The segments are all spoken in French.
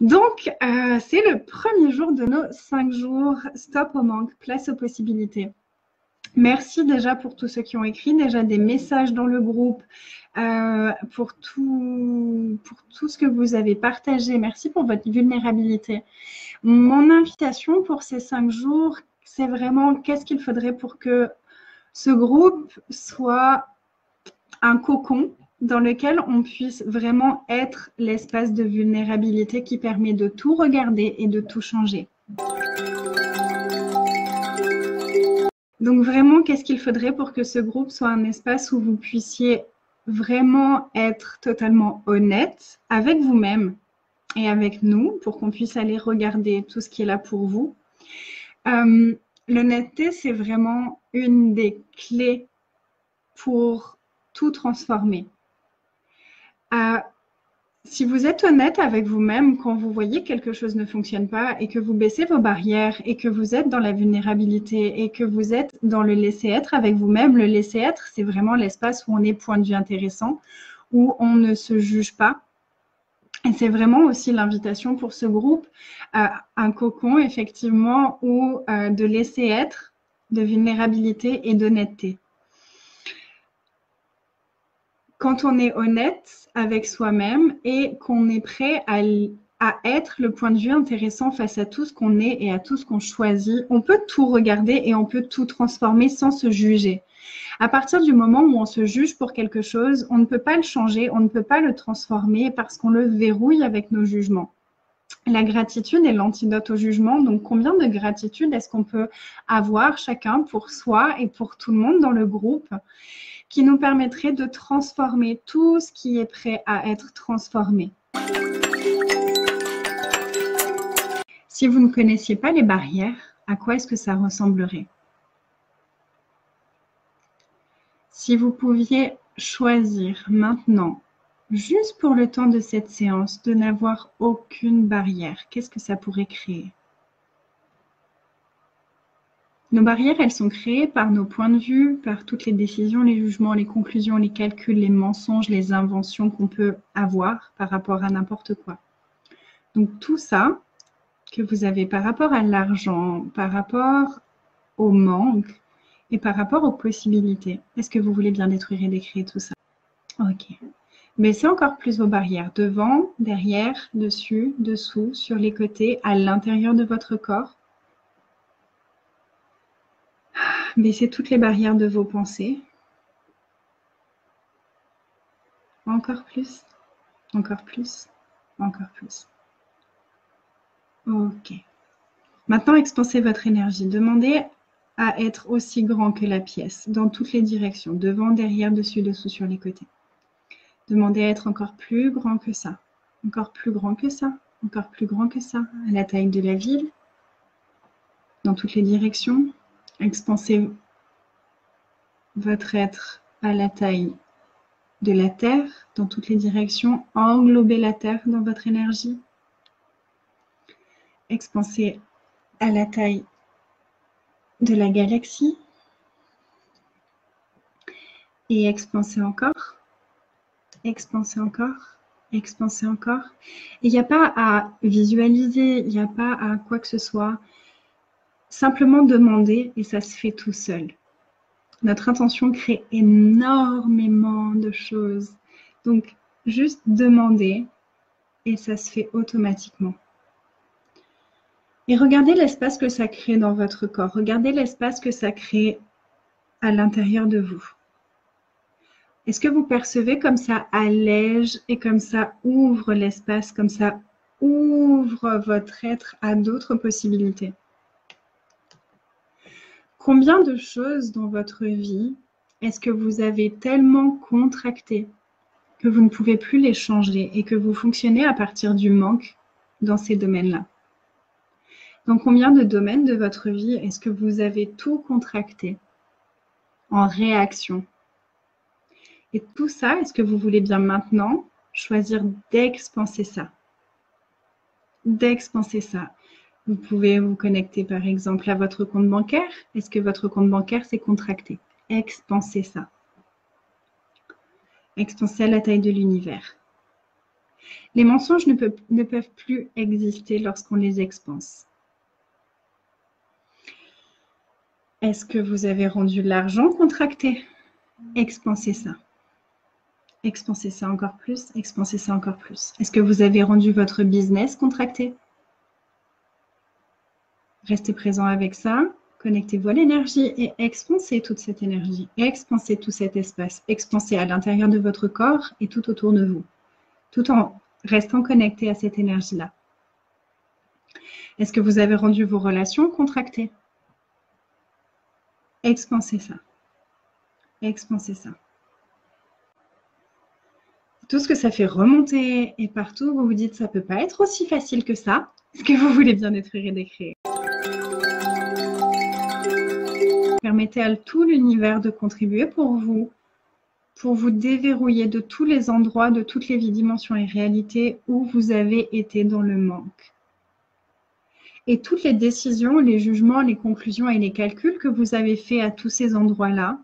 Donc, c'est le premier jour de nos 5 jours. Stop au manque, place aux possibilités. Merci déjà pour tous ceux qui ont écrit déjà des messages dans le groupe, pour tout ce que vous avez partagé. Merci pour votre vulnérabilité. Mon invitation pour ces 5 jours, c'est vraiment qu'est-ce qu'il faudrait pour que ce groupe soit un cocon dans lequel on puisse vraiment être l'espace de vulnérabilité qui permet de tout regarder et de tout changer. Donc vraiment, qu'est-ce qu'il faudrait pour que ce groupe soit un espace où vous puissiez vraiment être totalement honnête avec vous-même et avec nous pour qu'on puisse aller regarder tout ce qui est là pour vous. L'honnêteté, c'est vraiment une des clés pour tout transformer. Si vous êtes honnête avec vous-même quand vous voyez que quelque chose ne fonctionne pas et que vous baissez vos barrières et que vous êtes dans la vulnérabilité et que vous êtes dans le laisser-être avec vous-même, le laisser-être, c'est vraiment l'espace où on est point de vue intéressant, où on ne se juge pas. Et c'est vraiment aussi l'invitation pour ce groupe, un cocon effectivement où de laisser-être, de vulnérabilité et d'honnêteté. Quand on est honnête avec soi-même et qu'on est prêt à être le point de vue intéressant face à tout ce qu'on est et à tout ce qu'on choisit, on peut tout regarder et on peut tout transformer sans se juger. À partir du moment où on se juge pour quelque chose, on ne peut pas le changer, on ne peut pas le transformer parce qu'on le verrouille avec nos jugements. La gratitude est l'antidote au jugement. Donc, combien de gratitude est-ce qu'on peut avoir chacun pour soi et pour tout le monde dans le groupe qui nous permettrait de transformer tout ce qui est prêt à être transformé. Si vous ne connaissiez pas les barrières, à quoi est-ce que ça ressemblerait? Si vous pouviez choisir maintenant, juste pour le temps de cette séance, de n'avoir aucune barrière, qu'est-ce que ça pourrait créer? Nos barrières, elles sont créées par nos points de vue, par toutes les décisions, les jugements, les conclusions, les calculs, les mensonges, les inventions qu'on peut avoir par rapport à n'importe quoi. Donc tout ça que vous avez par rapport à l'argent, par rapport au manque et par rapport aux possibilités, est-ce que vous voulez bien détruire et décréer tout ça? Ok. Baissez encore plus vos barrières, devant, derrière, dessus, dessous, sur les côtés, à l'intérieur de votre corps. Baissez toutes les barrières de vos pensées. Encore plus, encore plus, encore plus. Ok. Maintenant, expansez votre énergie. Demandez à être aussi grand que la pièce, dans toutes les directions, devant, derrière, dessus, dessous, sur les côtés. Demandez à être encore plus grand que ça, encore plus grand que ça, encore plus grand que ça, à la taille de la ville, dans toutes les directions. Expansez votre être à la taille de la Terre, dans toutes les directions. Englobez la Terre dans votre énergie. Expansez à la taille de la galaxie. Et expansez encore. Expansez encore. Expansez encore. Il n'y a pas à visualiser, il n'y a pas à quoi que ce soit. Simplement demander et ça se fait tout seul. Notre intention crée énormément de choses. Donc, juste demander et ça se fait automatiquement. Et regardez l'espace que ça crée dans votre corps. Regardez l'espace que ça crée à l'intérieur de vous. Est-ce que vous percevez comme ça allège et comme ça ouvre l'espace, comme ça ouvre votre être à d'autres possibilités? Combien de choses dans votre vie est-ce que vous avez tellement contracté que vous ne pouvez plus les changer et que vous fonctionnez à partir du manque dans ces domaines-là? Dans combien de domaines de votre vie est-ce que vous avez tout contracté en réaction? Et tout ça, est-ce que vous voulez bien maintenant choisir d'expanser ça? D'expanser ça. Vous pouvez vous connecter par exemple à votre compte bancaire. Est-ce que votre compte bancaire s'est contracté? Expansez ça. Expansez à la taille de l'univers. Les mensonges ne peuvent plus exister lorsqu'on les expanse. Est-ce que vous avez rendu l'argent contracté? Expansez ça. Expansez ça encore plus. Expansez ça encore plus. Est-ce que vous avez rendu votre business contracté? Restez présent avec ça. Connectez-vous à l'énergie et expansez toute cette énergie. Expansez tout cet espace. Expansez à l'intérieur de votre corps et tout autour de vous. Tout en restant connecté à cette énergie-là. Est-ce que vous avez rendu vos relations contractées? Expansez ça. Expansez ça. Tout ce que ça fait remonter et partout, vous vous dites ça ne peut pas être aussi facile que ça. Est-ce que vous voulez bien détruire et décréer? Permettez à tout l'univers de contribuer pour vous déverrouiller de tous les endroits, de toutes les vies, dimensions et réalités où vous avez été dans le manque. Et toutes les décisions, les jugements, les conclusions et les calculs que vous avez faits à tous ces endroits-là,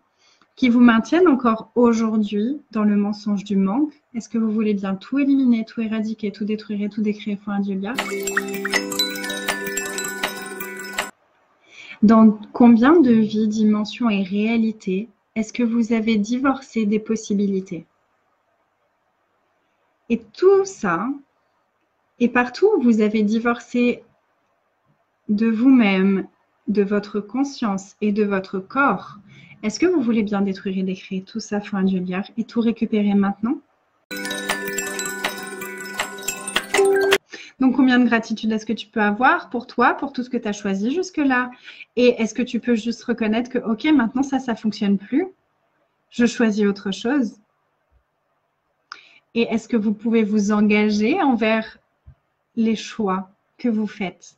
qui vous maintiennent encore aujourd'hui dans le mensonge du manque, est-ce que vous voulez bien tout éliminer, tout éradiquer, tout détruire et tout décréer, Foi Julia? Dans combien de vies, dimensions et réalités est-ce que vous avez divorcé des possibilités? Et tout ça, et partout où vous avez divorcé de vous-même, de votre conscience et de votre corps, est-ce que vous voulez bien détruire et décréer tout ça, Foi Julia, et tout récupérer maintenant? Donc, combien de gratitude est-ce que tu peux avoir pour toi, pour tout ce que tu as choisi jusque-là? Et est-ce que tu peux juste reconnaître que, OK, maintenant ça ne fonctionne plus. Je choisis autre chose. Et est-ce que vous pouvez vous engager envers les choix que vous faites?